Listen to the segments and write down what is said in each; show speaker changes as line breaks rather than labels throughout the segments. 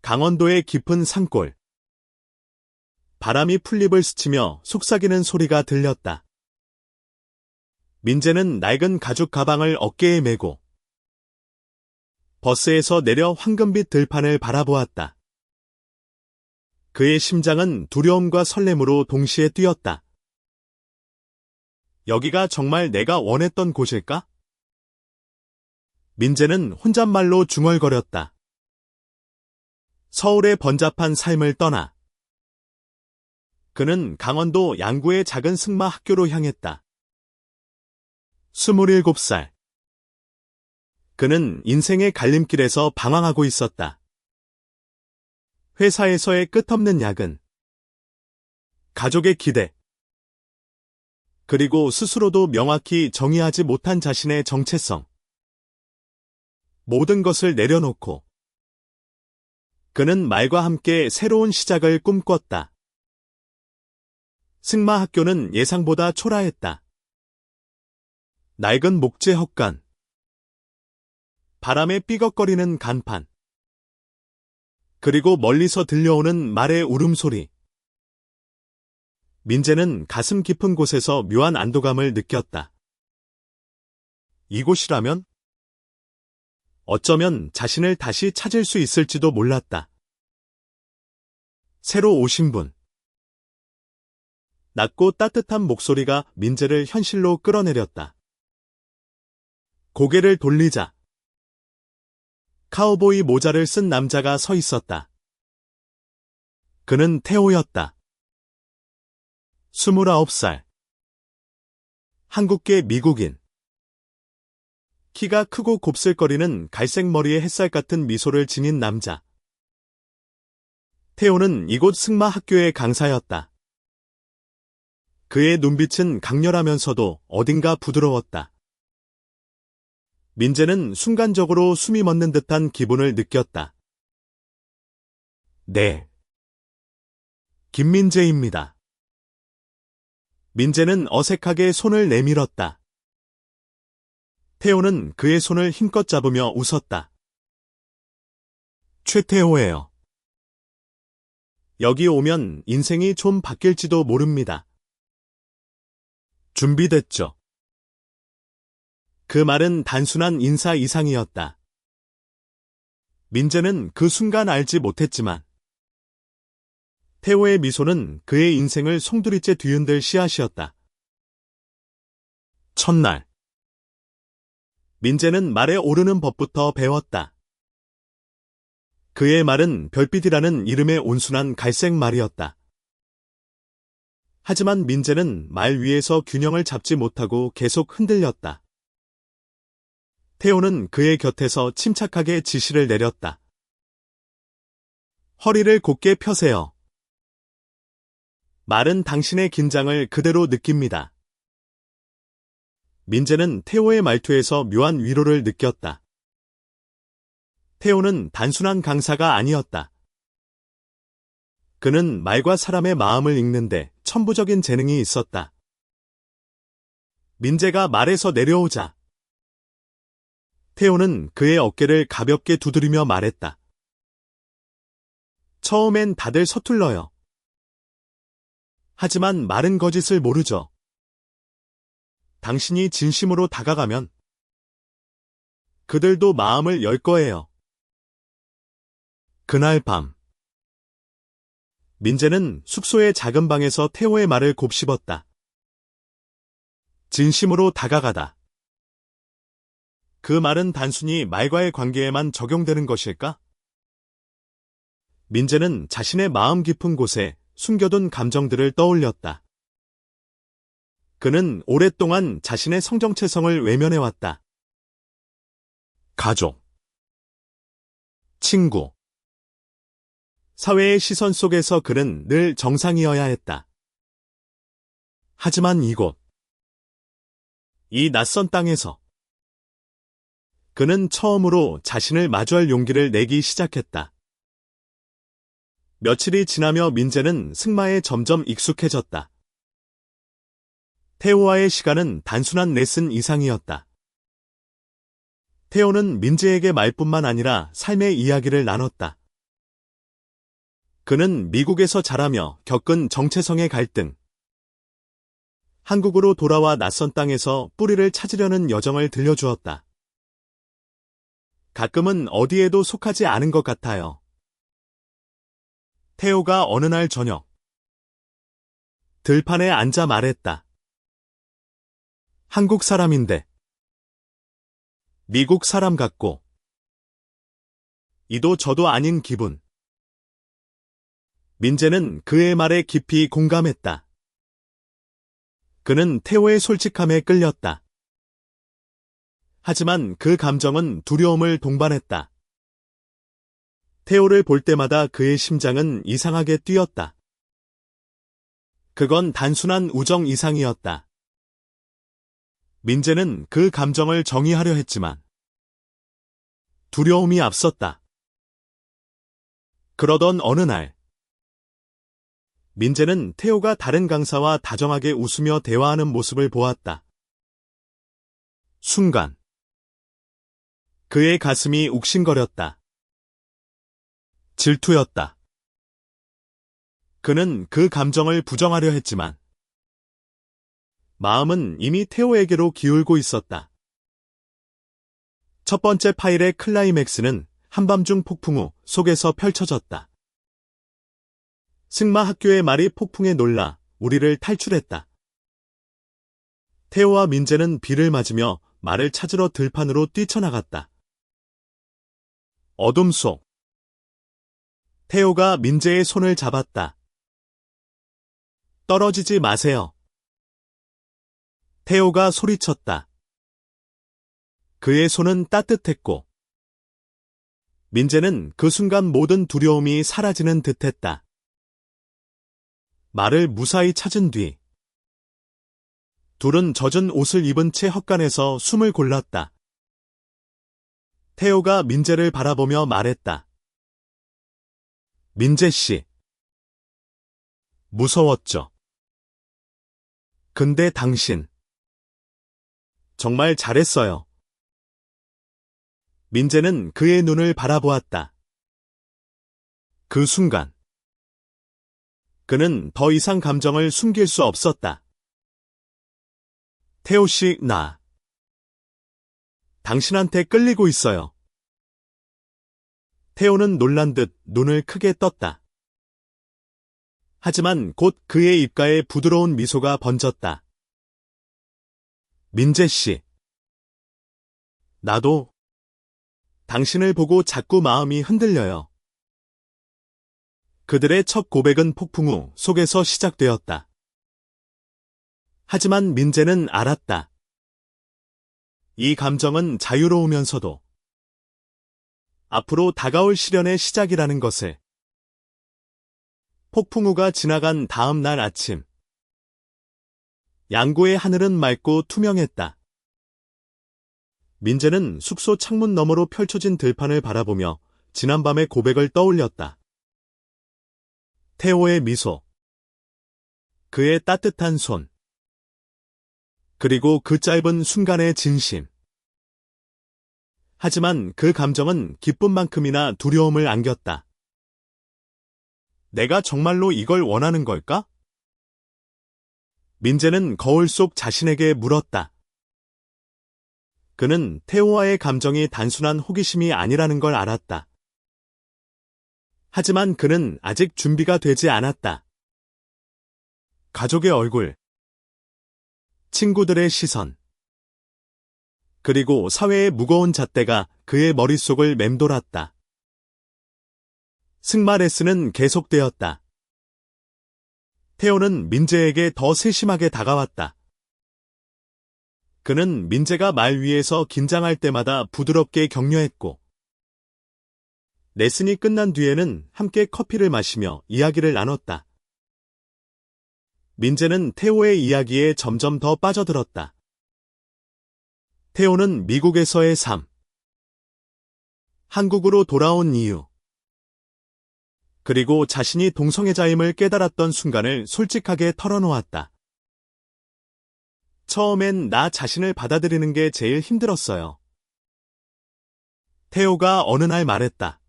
강원도의 깊은 산골. 바람이 풀잎을 스치며 속삭이는 소리가 들렸다. 민재는 낡은 가죽 가방을 어깨에 메고 버스에서 내려 황금빛 들판을 바라보았다. 그의 심장은 두려움과 설렘으로 동시에 뛰었다. 여기가 정말 내가 원했던 곳일까? 민재는 혼잣말로 중얼거렸다. 서울의 번잡한 삶을 떠나 그는 강원도 양구의 작은 승마 학교로 향했다. 27살. 그는 인생의 갈림길에서 방황하고 있었다. 회사에서의 끝없는 야근, 가족의 기대, 그리고 스스로도 명확히 정의하지 못한 자신의 정체성. 모든 것을 내려놓고 그는 말과 함께 새로운 시작을 꿈꿨다. 승마 학교는 예상보다 초라했다. 낡은 목재 헛간, 바람에 삐걱거리는 간판, 그리고 멀리서 들려오는 말의 울음소리. 민재는 가슴 깊은 곳에서 묘한 안도감을 느꼈다. 이곳이라면? 어쩌면 자신을 다시 찾을 수 있을지도 몰랐다. 새로 오신 분. 낮고 따뜻한 목소리가 민재를 현실로 끌어내렸다. 고개를 돌리자 카우보이 모자를 쓴 남자가 서 있었다. 그는 태호였다. 29살. 한국계 미국인. 키가 크고 곱슬거리는 갈색 머리에 햇살 같은 미소를 지닌 남자. 태호는 이곳 승마 학교의 강사였다. 그의 눈빛은 강렬하면서도 어딘가 부드러웠다. 민재는 순간적으로 숨이 멎는 듯한 기분을 느꼈다. 네. 김민재입니다. 민재는 어색하게 손을 내밀었다. 태호는 그의 손을 힘껏 잡으며 웃었다. 최태호예요. 여기 오면 인생이 좀 바뀔지도 모릅니다. 준비됐죠? 그 말은 단순한 인사 이상이었다. 민재는 그 순간 알지 못했지만 태호의 미소는 그의 인생을 송두리째 뒤흔들 씨앗이었다. 첫날. 민재는 말에 오르는 법부터 배웠다. 그의 말은 별빛이라는 이름의 온순한 갈색 말이었다. 하지만 민재는 말 위에서 균형을 잡지 못하고 계속 흔들렸다. 태호는 그의 곁에서 침착하게 지시를 내렸다. 허리를 곧게 펴세요. 말은 당신의 긴장을 그대로 느낍니다. 민재는 태호의 말투에서 묘한 위로를 느꼈다. 태호는 단순한 강사가 아니었다. 그는 말과 사람의 마음을 읽는데 천부적인 재능이 있었다. 민재가 말에서 내려오자 태호는 그의 어깨를 가볍게 두드리며 말했다. 처음엔 다들 서툴러요. 하지만 말은 거짓을 모르죠. 당신이 진심으로 다가가면 그들도 마음을 열 거예요. 그날 밤 민재는 숙소의 작은 방에서 태호의 말을 곱씹었다. 진심으로 다가가다. 그 말은 단순히 말과의 관계에만 적용되는 것일까? 민재는 자신의 마음 깊은 곳에 숨겨둔 감정들을 떠올렸다. 그는 오랫동안 자신의 성정체성을 외면해왔다. 가족, 친구, 사회의 시선 속에서 그는 늘 정상이어야 했다. 하지만 이곳, 이 낯선 땅에서 그는 처음으로 자신을 마주할 용기를 내기 시작했다. 며칠이 지나며 민재는 승마에 점점 익숙해졌다. 태호와의 시간은 단순한 레슨 이상이었다. 태호는 민재에게 말뿐만 아니라 삶의 이야기를 나눴다. 그는 미국에서 자라며 겪은 정체성의 갈등, 한국으로 돌아와 낯선 땅에서 뿌리를 찾으려는 여정을 들려주었다. 가끔은 어디에도 속하지 않은 것 같아요. 태호가 어느 날 저녁, 들판에 앉아 말했다. 한국 사람인데, 미국 사람 같고, 이도 저도 아닌 기분. 민재는 그의 말에 깊이 공감했다. 그는 태호의 솔직함에 끌렸다. 하지만 그 감정은 두려움을 동반했다. 태호를 볼 때마다 그의 심장은 이상하게 뛰었다. 그건 단순한 우정 이상이었다. 민재는 그 감정을 정의하려 했지만 두려움이 앞섰다. 그러던 어느 날, 민재는 태호가 다른 강사와 다정하게 웃으며 대화하는 모습을 보았다. 순간, 그의 가슴이 욱신거렸다. 질투였다. 그는 그 감정을 부정하려 했지만, 마음은 이미 태호에게로 기울고 있었다. 첫 번째 파일의 클라이맥스는 한밤중 폭풍 후 속에서 펼쳐졌다. 승마 학교의 말이 폭풍에 놀라 우리를 탈출했다. 태호와 민재는 비를 맞으며 말을 찾으러 들판으로 뛰쳐나갔다. 어둠 속, 태호가 민재의 손을 잡았다. 떨어지지 마세요. 태호가 소리쳤다. 그의 손은 따뜻했고, 민재는 그 순간 모든 두려움이 사라지는 듯했다. 말을 무사히 찾은 뒤, 둘은 젖은 옷을 입은 채 헛간에서 숨을 골랐다. 태호가 민재를 바라보며 말했다. 민재 씨, 무서웠죠? 근데 당신, 정말 잘했어요. 민재는 그의 눈을 바라보았다. 그 순간, 그는 더 이상 감정을 숨길 수 없었다. 태호 씨, 당신한테 끌리고 있어요. 태호는 놀란 듯 눈을 크게 떴다. 하지만 곧 그의 입가에 부드러운 미소가 번졌다. 민재 씨, 나도 당신을 보고 자꾸 마음이 흔들려요. 그들의 첫 고백은 폭풍 후 속에서 시작되었다. 하지만 민재는 알았다. 이 감정은 자유로우면서도 앞으로 다가올 시련의 시작이라는 것을. 폭풍 우가 지나간 다음 날 아침, 양구의 하늘은 맑고 투명했다. 민재는 숙소 창문 너머로 펼쳐진 들판을 바라보며 지난밤의 고백을 떠올렸다. 태호의 미소, 그의 따뜻한 손, 그리고 그 짧은 순간의 진심. 하지만 그 감정은 기쁨만큼이나 두려움을 안겼다. 내가 정말로 이걸 원하는 걸까? 민재는 거울 속 자신에게 물었다. 그는 태호와의 감정이 단순한 호기심이 아니라는 걸 알았다. 하지만 그는 아직 준비가 되지 않았다. 가족의 얼굴, 친구들의 시선, 그리고 사회의 무거운 잣대가 그의 머릿속을 맴돌았다. 승마 레슨은 계속되었다. 태호는 민재에게 더 세심하게 다가왔다. 그는 민재가 말 위에서 긴장할 때마다 부드럽게 격려했고, 레슨이 끝난 뒤에는 함께 커피를 마시며 이야기를 나눴다. 민재는 태호의 이야기에 점점 더 빠져들었다. 태호는 미국에서의 삶, 한국으로 돌아온 이유, 그리고 자신이 동성애자임을 깨달았던 순간을 솔직하게 털어놓았다. 처음엔 나 자신을 받아들이는 게 제일 힘들었어요. 태호가 어느 날 말했다.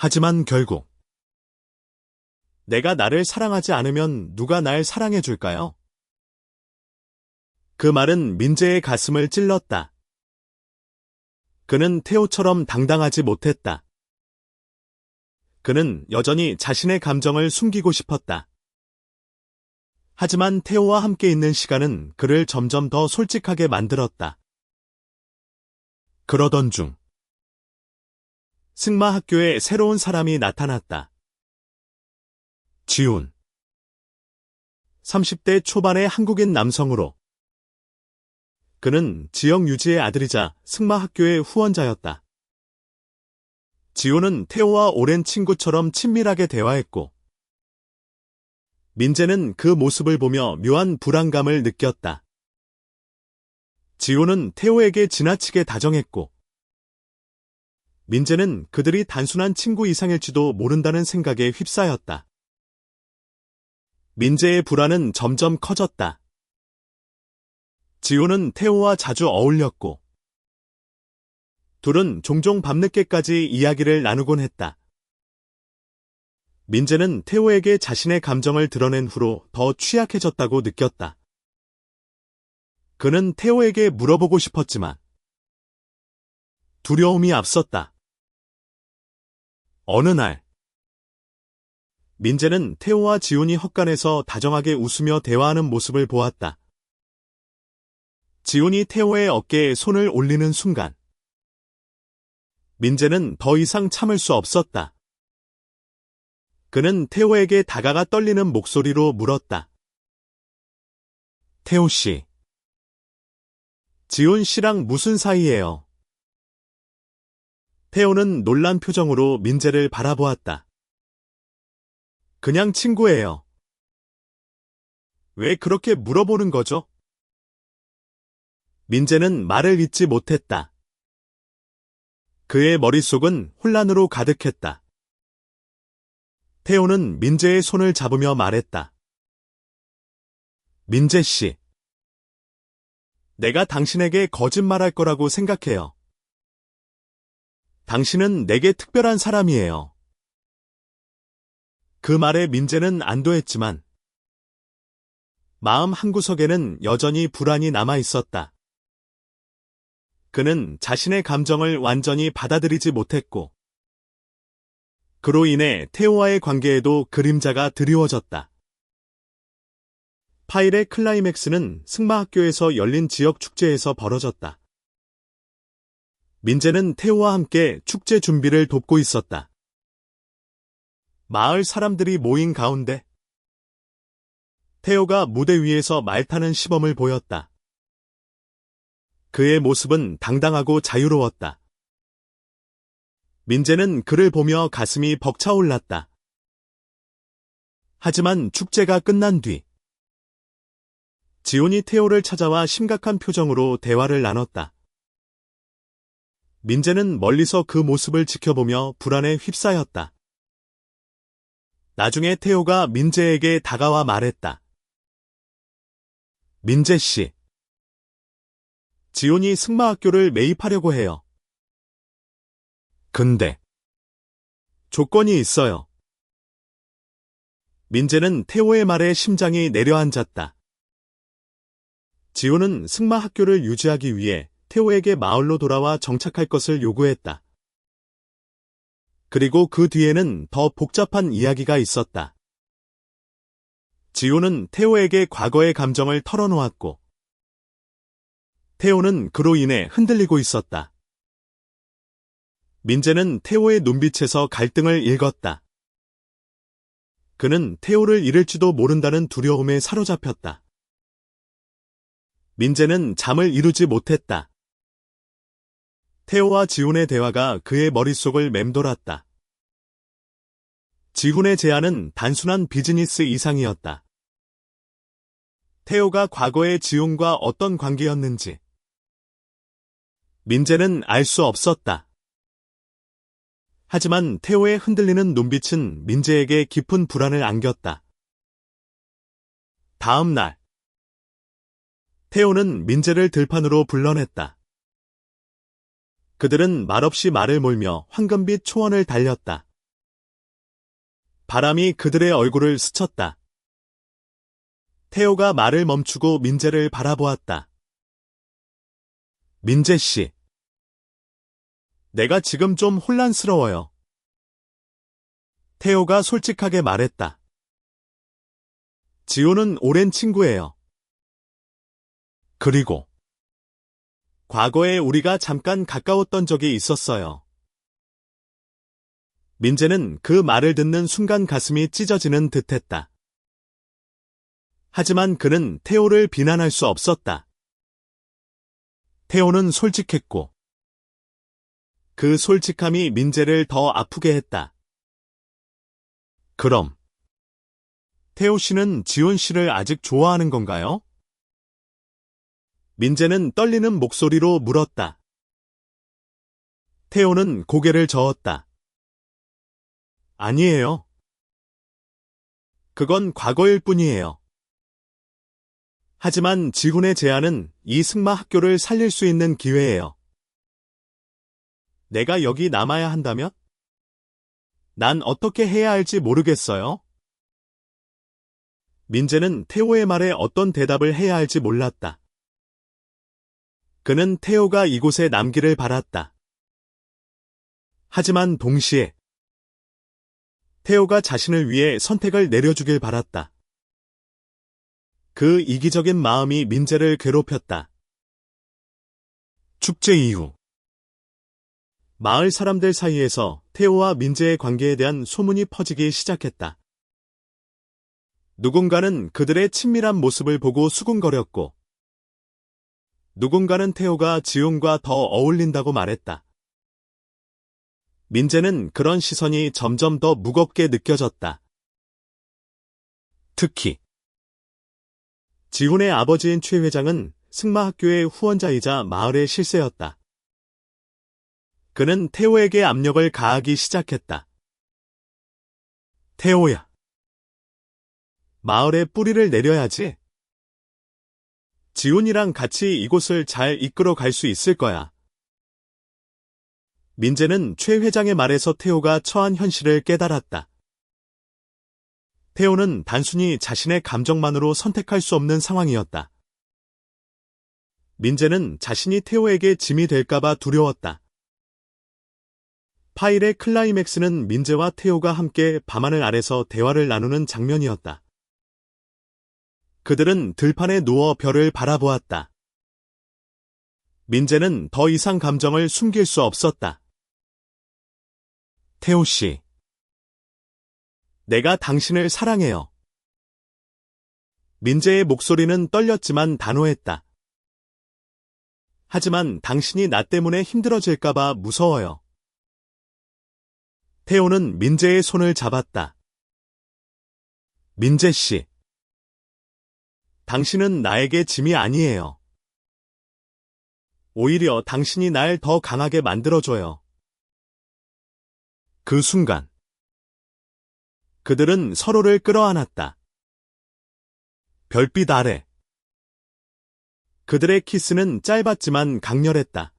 하지만 결국 내가 나를 사랑하지 않으면 누가 날 사랑해 줄까요? 그 말은 민재의 가슴을 찔렀다. 그는 태호처럼 당당하지 못했다. 그는 여전히 자신의 감정을 숨기고 싶었다. 하지만 태호와 함께 있는 시간은 그를 점점 더 솔직하게 만들었다. 그러던 중 승마 학교에 새로운 사람이 나타났다. 지훈. 30대 초반의 한국인 남성으로. 그는 지역 유지의 아들이자 승마 학교의 후원자였다. 지훈은 태호와 오랜 친구처럼 친밀하게 대화했고, 민재는 그 모습을 보며 묘한 불안감을 느꼈다. 지훈은 태호에게 지나치게 다정했고, 민재는 그들이 단순한 친구 이상일지도 모른다는 생각에 휩싸였다. 민재의 불안은 점점 커졌다. 지훈은 태호와 자주 어울렸고, 둘은 종종 밤늦게까지 이야기를 나누곤 했다. 민재는 태호에게 자신의 감정을 드러낸 후로 더 취약해졌다고 느꼈다. 그는 태호에게 물어보고 싶었지만 두려움이 앞섰다. 어느 날 민재는 태호와 지훈이 헛간에서 다정하게 웃으며 대화하는 모습을 보았다. 지훈이 태호의 어깨에 손을 올리는 순간 민재는 더 이상 참을 수 없었다. 그는 태호에게 다가가 떨리는 목소리로 물었다. 태호 씨, 지훈 씨랑 무슨 사이예요? 태호는 놀란 표정으로 민재를 바라보았다. 그냥 친구예요. 왜 그렇게 물어보는 거죠? 민재는 말을 잇지 못했다. 그의 머릿속은 혼란으로 가득했다. 태호는 민재의 손을 잡으며 말했다. 민재 씨, 내가 당신에게 거짓말할 거라고 생각해요. 당신은 내게 특별한 사람이에요. 그 말에 민재는 안도했지만 마음 한구석에는 여전히 불안이 남아 있었다. 그는 자신의 감정을 완전히 받아들이지 못했고, 그로 인해 태호와의 관계에도 그림자가 드리워졌다. 파일의 클라이맥스는 승마학교에서 열린 지역 축제에서 벌어졌다. 민재는 태호와 함께 축제 준비를 돕고 있었다. 마을 사람들이 모인 가운데 태호가 무대 위에서 말타는 시범을 보였다. 그의 모습은 당당하고 자유로웠다. 민재는 그를 보며 가슴이 벅차올랐다. 하지만 축제가 끝난 뒤 지훈이 태호를 찾아와 심각한 표정으로 대화를 나눴다. 민재는 멀리서 그 모습을 지켜보며 불안에 휩싸였다. 나중에 태호가 민재에게 다가와 말했다. 민재 씨, 지훈이 승마학교를 매입하려고 해요. 근데 조건이 있어요. 민재는 태호의 말에 심장이 내려앉았다. 지훈은 승마학교를 유지하기 위해 태호에게 마을로 돌아와 정착할 것을 요구했다. 그리고 그 뒤에는 더 복잡한 이야기가 있었다. 지훈은 태호에게 과거의 감정을 털어놓았고, 태호는 그로 인해 흔들리고 있었다. 민재는 태호의 눈빛에서 갈등을 읽었다. 그는 태호를 잃을지도 모른다는 두려움에 사로잡혔다. 민재는 잠을 이루지 못했다. 태호와 지훈의 대화가 그의 머릿속을 맴돌았다. 지훈의 제안은 단순한 비즈니스 이상이었다. 태호가 과거의 지훈과 어떤 관계였는지 민재는 알 수 없었다. 하지만 태호의 흔들리는 눈빛은 민재에게 깊은 불안을 안겼다. 다음 날 태호는 민재를 들판으로 불러냈다. 그들은 말없이 말을 몰며 황금빛 초원을 달렸다. 바람이 그들의 얼굴을 스쳤다. 태호가 말을 멈추고 민재를 바라보았다. 민재 씨. 내가 지금 좀 혼란스러워요. 태호가 솔직하게 말했다. 지호는 오랜 친구예요. 그리고 과거에 우리가 잠깐 가까웠던 적이 있었어요. 민재는 그 말을 듣는 순간 가슴이 찢어지는 듯했다. 하지만 그는 태호를 비난할 수 없었다. 태호는 솔직했고 그 솔직함이 민재를 더 아프게 했다. 그럼 태호 씨는 지훈 씨를 아직 좋아하는 건가요? 민재는 떨리는 목소리로 물었다. 태호는 고개를 저었다. 아니에요. 그건 과거일 뿐이에요. 하지만 지훈의 제안은 이 승마 학교를 살릴 수 있는 기회예요. 내가 여기 남아야 한다면? 난 어떻게 해야 할지 모르겠어요. 민재는 태호의 말에 어떤 대답을 해야 할지 몰랐다. 그는 태호가 이곳에 남기를 바랐다. 하지만 동시에 태호가 자신을 위해 선택을 내려주길 바랐다. 그 이기적인 마음이 민재를 괴롭혔다. 축제 이후 마을 사람들 사이에서 태호와 민재의 관계에 대한 소문이 퍼지기 시작했다. 누군가는 그들의 친밀한 모습을 보고 수군거렸고 누군가는 태호가 지훈과 더 어울린다고 말했다. 민재는 그런 시선이 점점 더 무겁게 느껴졌다. 특히 지훈의 아버지인 최 회장은 승마학교의 후원자이자 마을의 실세였다. 그는 태호에게 압력을 가하기 시작했다. 태호야. 마을에 뿌리를 내려야지. 지훈이랑 같이 이곳을 잘 이끌어 갈 수 있을 거야. 민재는 최 회장의 말에서 태호가 처한 현실을 깨달았다. 태호는 단순히 자신의 감정만으로 선택할 수 없는 상황이었다. 민재는 자신이 태호에게 짐이 될까봐 두려웠다. 파일의 클라이맥스는 민재와 태호가 함께 밤하늘 아래서 대화를 나누는 장면이었다. 그들은 들판에 누워 별을 바라보았다. 민재는 더 이상 감정을 숨길 수 없었다. 태호 씨. 내가 당신을 사랑해요. 민재의 목소리는 떨렸지만 단호했다. 하지만 당신이 나 때문에 힘들어질까봐 무서워요. 태호는 민재의 손을 잡았다. 민재 씨. 당신은 나에게 짐이 아니에요. 오히려 당신이 날 더 강하게 만들어줘요. 그 순간 그들은 서로를 끌어안았다. 별빛 아래 그들의 키스는 짧았지만 강렬했다.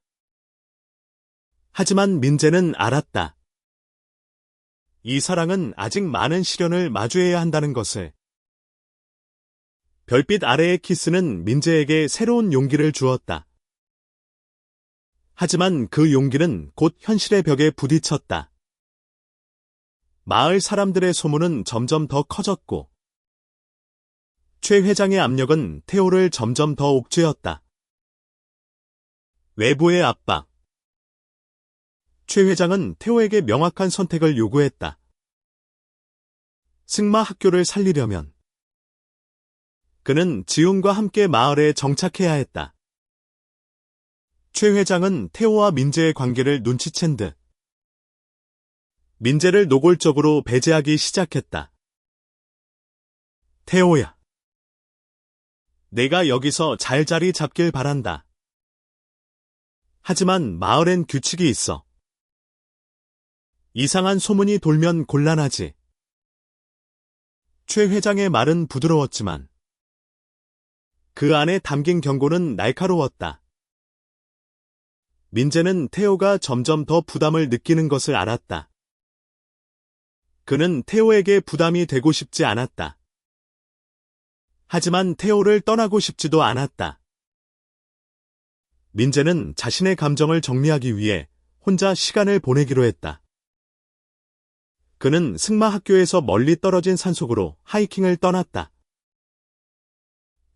하지만 민재는 알았다. 이 사랑은 아직 많은 시련을 마주해야 한다는 것을. 별빛 아래의 키스는 민재에게 새로운 용기를 주었다. 하지만 그 용기는 곧 현실의 벽에 부딪혔다. 마을 사람들의 소문은 점점 더 커졌고 최 회장의 압력은 태호를 점점 더 옥죄었다. 외부의 압박. 최 회장은 태호에게 명확한 선택을 요구했다. 승마 학교를 살리려면 그는 지훈과 함께 마을에 정착해야 했다. 최 회장은 태호와 민재의 관계를 눈치챈 듯 민재를 노골적으로 배제하기 시작했다. 태호야. 내가 여기서 잘 자리 잡길 바란다. 하지만 마을엔 규칙이 있어. 이상한 소문이 돌면 곤란하지. 최 회장의 말은 부드러웠지만 그 안에 담긴 경고는 날카로웠다. 민재는 태호가 점점 더 부담을 느끼는 것을 알았다. 그는 태호에게 부담이 되고 싶지 않았다. 하지만 태호를 떠나고 싶지도 않았다. 민재는 자신의 감정을 정리하기 위해 혼자 시간을 보내기로 했다. 그는 승마 학교에서 멀리 떨어진 산속으로 하이킹을 떠났다.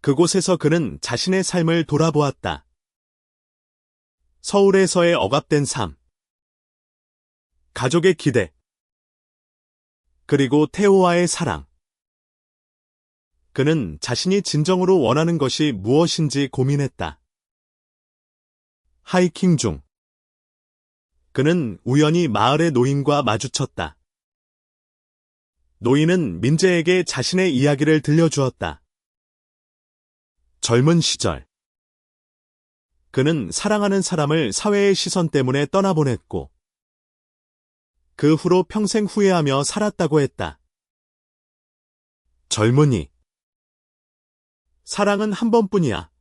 그곳에서 그는 자신의 삶을 돌아보았다. 서울에서의 억압된 삶, 가족의 기대, 그리고 태호와의 사랑. 그는 자신이 진정으로 원하는 것이 무엇인지 고민했다. 하이킹 중, 그는 우연히 마을의 노인과 마주쳤다. 노인은 민재에게 자신의 이야기를 들려주었다. 젊은 시절, 그는 사랑하는 사람을 사회의 시선 때문에 떠나보냈고, 그 후로 평생 후회하며 살았다고 했다. 젊은이, 사랑은 한 번뿐이야.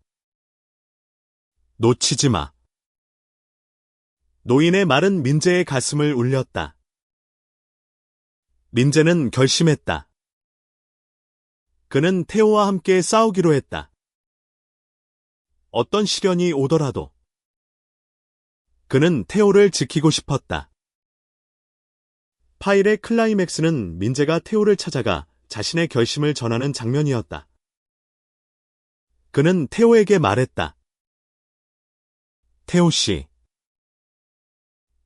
놓치지 마. 노인의 말은 민재의 가슴을 울렸다. 민재는 결심했다. 그는 태호와 함께 싸우기로 했다. 어떤 시련이 오더라도 그는 태호를 지키고 싶었다. 파일의 클라이맥스는 민재가 태호를 찾아가 자신의 결심을 전하는 장면이었다. 그는 태호에게 말했다. 태호 씨,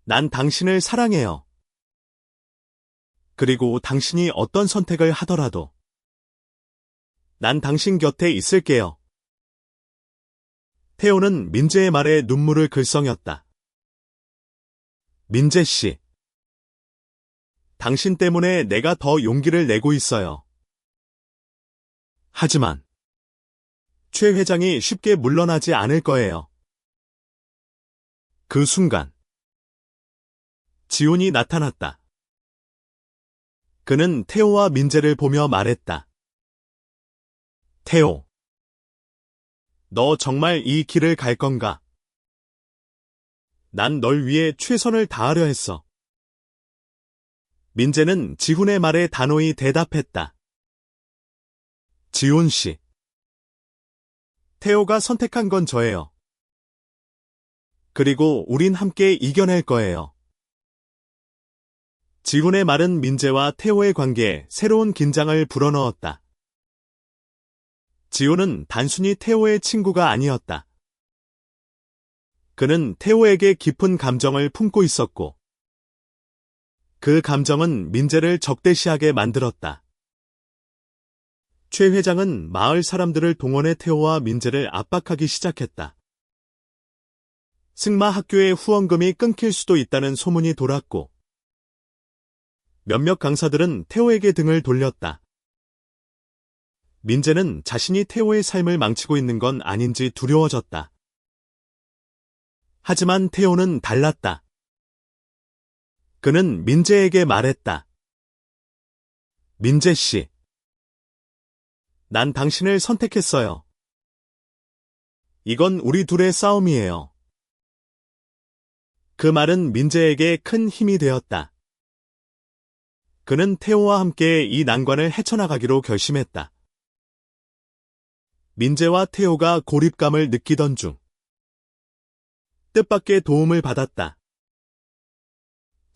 난 당신을 사랑해요. 그리고 당신이 어떤 선택을 하더라도 난 당신 곁에 있을게요. 태호는 민재의 말에 눈물을 글썽였다. 민재 씨, 당신 때문에 내가 더 용기를 내고 있어요. 하지만 최 회장이 쉽게 물러나지 않을 거예요. 그 순간 지훈이 나타났다. 그는 태호와 민재를 보며 말했다. 태호, 너 정말 이 길을 갈 건가? 난 널 위해 최선을 다하려 했어. 민재는 지훈의 말에 단호히 대답했다. 지훈 씨, 태호가 선택한 건 저예요. 그리고 우린 함께 이겨낼 거예요. 지훈의 말은 민재와 태호의 관계에 새로운 긴장을 불어넣었다. 지훈은 단순히 태호의 친구가 아니었다. 그는 태호에게 깊은 감정을 품고 있었고, 그 감정은 민재를 적대시하게 만들었다. 최 회장은 마을 사람들을 동원해 태호와 민재를 압박하기 시작했다. 승마 학교의 후원금이 끊길 수도 있다는 소문이 돌았고, 몇몇 강사들은 태호에게 등을 돌렸다. 민재는 자신이 태호의 삶을 망치고 있는 건 아닌지 두려워졌다. 하지만 태호는 달랐다. 그는 민재에게 말했다. 민재 씨, 난 당신을 선택했어요. 이건 우리 둘의 싸움이에요. 그 말은 민재에게 큰 힘이 되었다. 그는 태호와 함께 이 난관을 헤쳐나가기로 결심했다. 민재와 태호가 고립감을 느끼던 중 뜻밖의 도움을 받았다.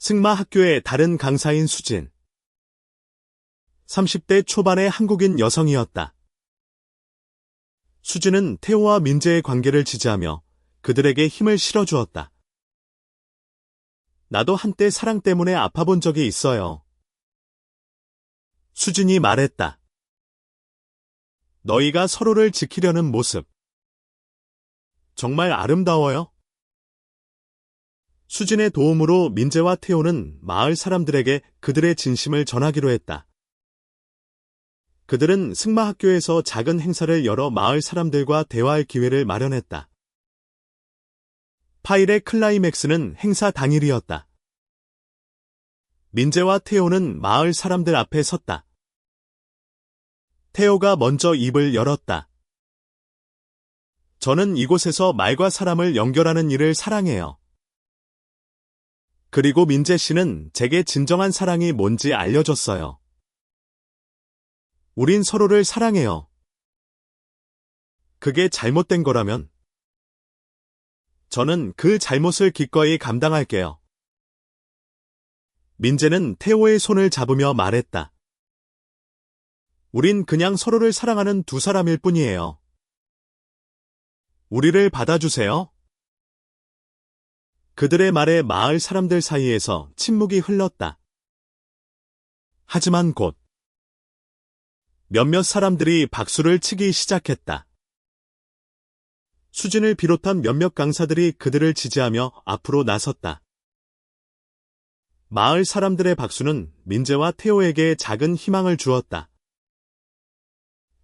승마 학교의 다른 강사인 수진. 30대 초반의 한국인 여성이었다. 수진은 태호와 민재의 관계를 지지하며 그들에게 힘을 실어주었다. 나도 한때 사랑 때문에 아파본 적이 있어요. 수진이 말했다. 너희가 서로를 지키려는 모습. 정말 아름다워요. 수진의 도움으로 민재와 태호는 마을 사람들에게 그들의 진심을 전하기로 했다. 그들은 승마학교에서 작은 행사를 열어 마을 사람들과 대화할 기회를 마련했다. 파일의 클라이맥스는 행사 당일이었다. 민재와 태호는 마을 사람들 앞에 섰다. 태호가 먼저 입을 열었다. 저는 이곳에서 말과 사람을 연결하는 일을 사랑해요. 그리고 민재 씨는 제게 진정한 사랑이 뭔지 알려줬어요. 우린 서로를 사랑해요. 그게 잘못된 거라면 저는 그 잘못을 기꺼이 감당할게요. 민재는 태호의 손을 잡으며 말했다. 우린 그냥 서로를 사랑하는 두 사람일 뿐이에요. 우리를 받아주세요. 그들의 말에 마을 사람들 사이에서 침묵이 흘렀다. 하지만 곧 몇몇 사람들이 박수를 치기 시작했다. 수진을 비롯한 몇몇 강사들이 그들을 지지하며 앞으로 나섰다. 마을 사람들의 박수는 민재와 태호에게 작은 희망을 주었다.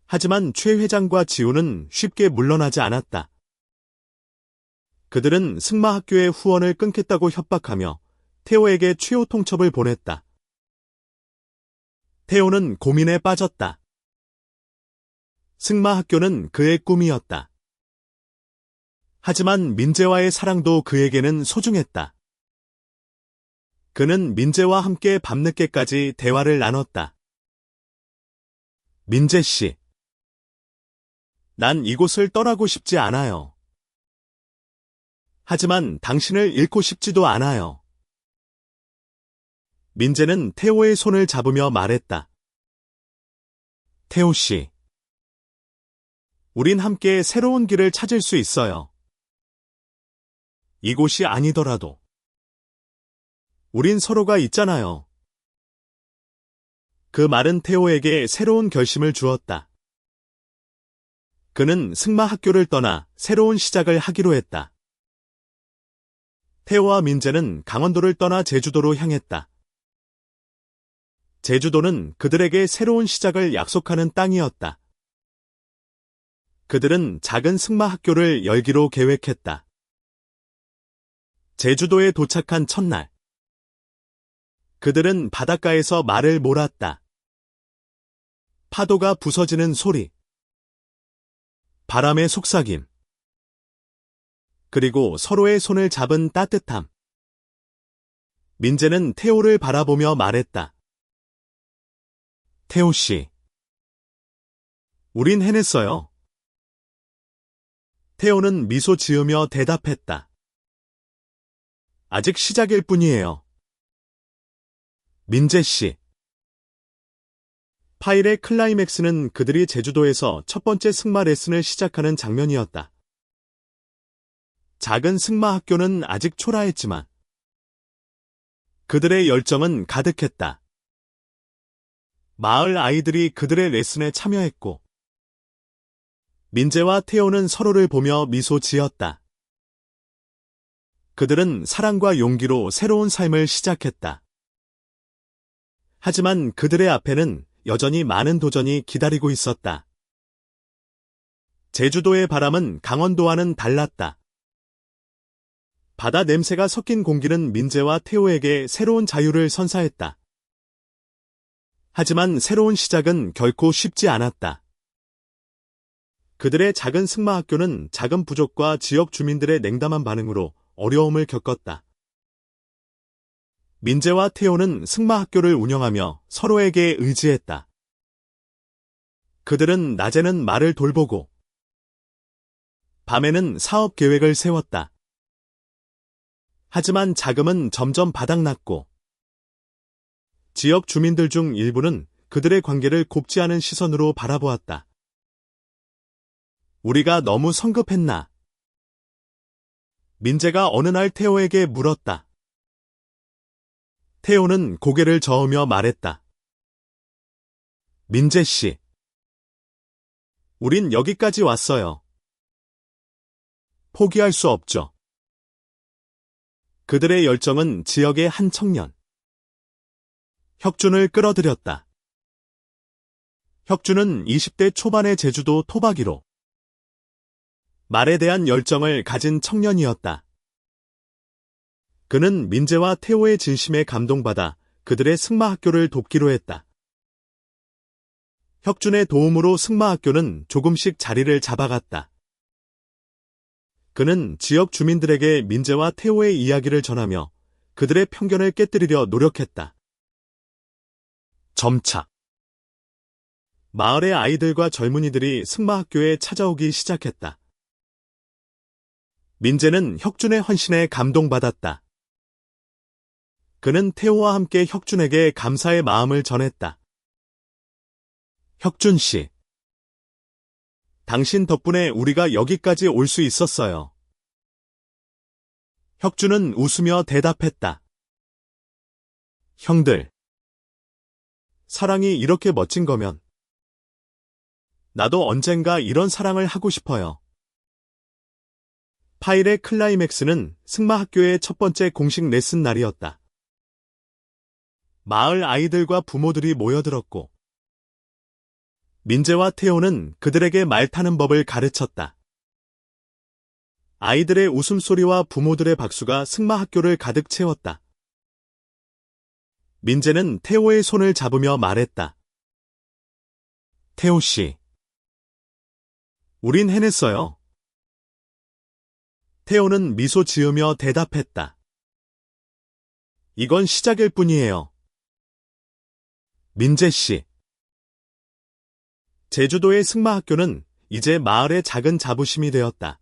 하지만 최 회장과 지우는 쉽게 물러나지 않았다. 그들은 승마학교의 후원을 끊겠다고 협박하며 태호에게 최후 통첩을 보냈다. 태호는 고민에 빠졌다. 승마학교는 그의 꿈이었다. 하지만 민재와의 사랑도 그에게는 소중했다. 그는 민재와 함께 밤늦게까지 대화를 나눴다. 민재 씨, 난 이곳을 떠나고 싶지 않아요. 하지만 당신을 잃고 싶지도 않아요. 민재는 태호의 손을 잡으며 말했다. 태호 씨, 우린 함께 새로운 길을 찾을 수 있어요. 이곳이 아니더라도 우린 서로가 있잖아요. 그 말은 태호에게 새로운 결심을 주었다. 그는 승마학교를 떠나 새로운 시작을 하기로 했다. 태호와 민재는 강원도를 떠나 제주도로 향했다. 제주도는 그들에게 새로운 시작을 약속하는 땅이었다. 그들은 작은 승마학교를 열기로 계획했다. 제주도에 도착한 첫날, 그들은 바닷가에서 말을 몰았다. 파도가 부서지는 소리, 바람의 속삭임, 그리고 서로의 손을 잡은 따뜻함. 민재는 태호를 바라보며 말했다. 태호 씨, 우린 해냈어요. 태호는 미소 지으며 대답했다. 아직 시작일 뿐이에요. 민재 씨. 파일의 클라이맥스는 그들이 제주도에서 첫 번째 승마 레슨을 시작하는 장면이었다. 작은 승마 학교는 아직 초라했지만 그들의 열정은 가득했다. 마을 아이들이 그들의 레슨에 참여했고 민재와 태호는 서로를 보며 미소 지었다. 그들은 사랑과 용기로 새로운 삶을 시작했다. 하지만 그들의 앞에는 여전히 많은 도전이 기다리고 있었다. 제주도의 바람은 강원도와는 달랐다. 바다 냄새가 섞인 공기는 민재와 태호에게 새로운 자유를 선사했다. 하지만 새로운 시작은 결코 쉽지 않았다. 그들의 작은 승마학교는 작은 부족과 지역 주민들의 냉담한 반응으로 어려움을 겪었다. 민재와 태호는 승마학교를 운영하며 서로에게 의지했다. 그들은 낮에는 말을 돌보고 밤에는 사업 계획을 세웠다. 하지만 자금은 점점 바닥났고 지역 주민들 중 일부는 그들의 관계를 곱지 않은 시선으로 바라보았다. 우리가 너무 성급했나? 민재가 어느 날 태호에게 물었다. 태호는 고개를 저으며 말했다. 민재 씨, 우린 여기까지 왔어요. 포기할 수 없죠. 그들의 열정은 지역의 한 청년, 혁준을 끌어들였다. 혁준은 20대 초반의 제주도 토박이로 말에 대한 열정을 가진 청년이었다. 그는 민재와 태호의 진심에 감동받아 그들의 승마학교를 돕기로 했다. 혁준의 도움으로 승마학교는 조금씩 자리를 잡아갔다. 그는 지역 주민들에게 민재와 태호의 이야기를 전하며 그들의 편견을 깨뜨리려 노력했다. 점차 마을의 아이들과 젊은이들이 승마학교에 찾아오기 시작했다. 민재는 혁준의 헌신에 감동받았다. 그는 태호와 함께 혁준에게 감사의 마음을 전했다. 혁준 씨, 당신 덕분에 우리가 여기까지 올 수 있었어요. 혁준은 웃으며 대답했다. 형들, 사랑이 이렇게 멋진 거면 나도 언젠가 이런 사랑을 하고 싶어요. 파일의 클라이맥스는 승마학교의 첫 번째 공식 레슨 날이었다. 마을 아이들과 부모들이 모여들었고 민재와 태호는 그들에게 말 타는 법을 가르쳤다. 아이들의 웃음소리와 부모들의 박수가 승마학교를 가득 채웠다. 민재는 태호의 손을 잡으며 말했다. 태호 씨, 우린 해냈어요. 태호는 미소 지으며 대답했다. 이건 시작일 뿐이에요. 민재 씨, 제주도의 승마학교는 이제 마을의 작은 자부심이 되었다.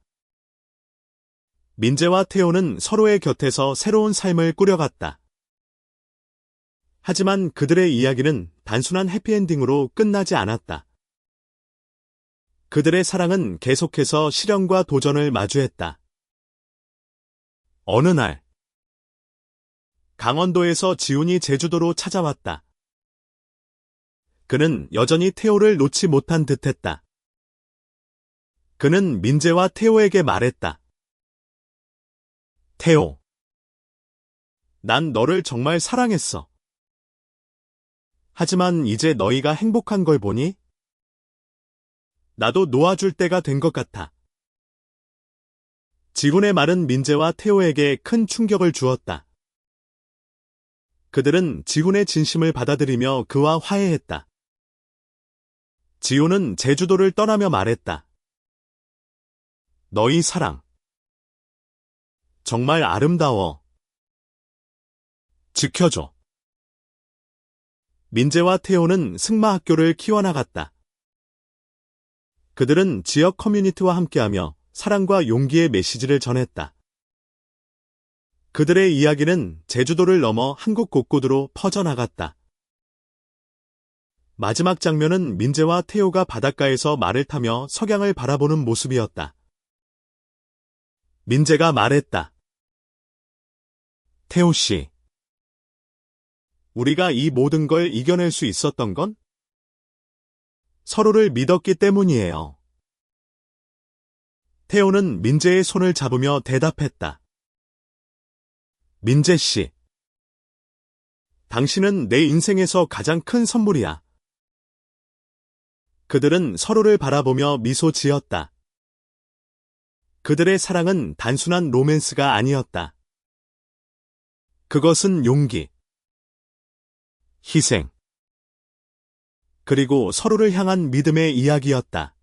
민재와 태호는 서로의 곁에서 새로운 삶을 꾸려갔다. 하지만 그들의 이야기는 단순한 해피엔딩으로 끝나지 않았다. 그들의 사랑은 계속해서 시련과 도전을 마주했다. 어느 날, 강원도에서 지훈이 제주도로 찾아왔다. 그는 여전히 태호를 놓지 못한 듯했다. 그는 민재와 태호에게 말했다. 태호, 난 너를 정말 사랑했어. 하지만 이제 너희가 행복한 걸 보니 나도 놓아줄 때가 된 것 같아. 지훈의 말은 민재와 태호에게 큰 충격을 주었다. 그들은 지훈의 진심을 받아들이며 그와 화해했다. 지훈은 제주도를 떠나며 말했다. 너희 사랑, 정말 아름다워. 지켜줘. 민재와 태호는 승마학교를 키워나갔다. 그들은 지역 커뮤니티와 함께하며 사랑과 용기의 메시지를 전했다. 그들의 이야기는 제주도를 넘어 한국 곳곳으로 퍼져나갔다. 마지막 장면은 민재와 태호가 바닷가에서 말을 타며 석양을 바라보는 모습이었다. 민재가 말했다. 태호 씨, 우리가 이 모든 걸 이겨낼 수 있었던 건 서로를 믿었기 때문이에요. 태호는 민재의 손을 잡으며 대답했다. 민재 씨, 당신은 내 인생에서 가장 큰 선물이야. 그들은 서로를 바라보며 미소 지었다. 그들의 사랑은 단순한 로맨스가 아니었다. 그것은 용기, 희생, 그리고 서로를 향한 믿음의 이야기였다.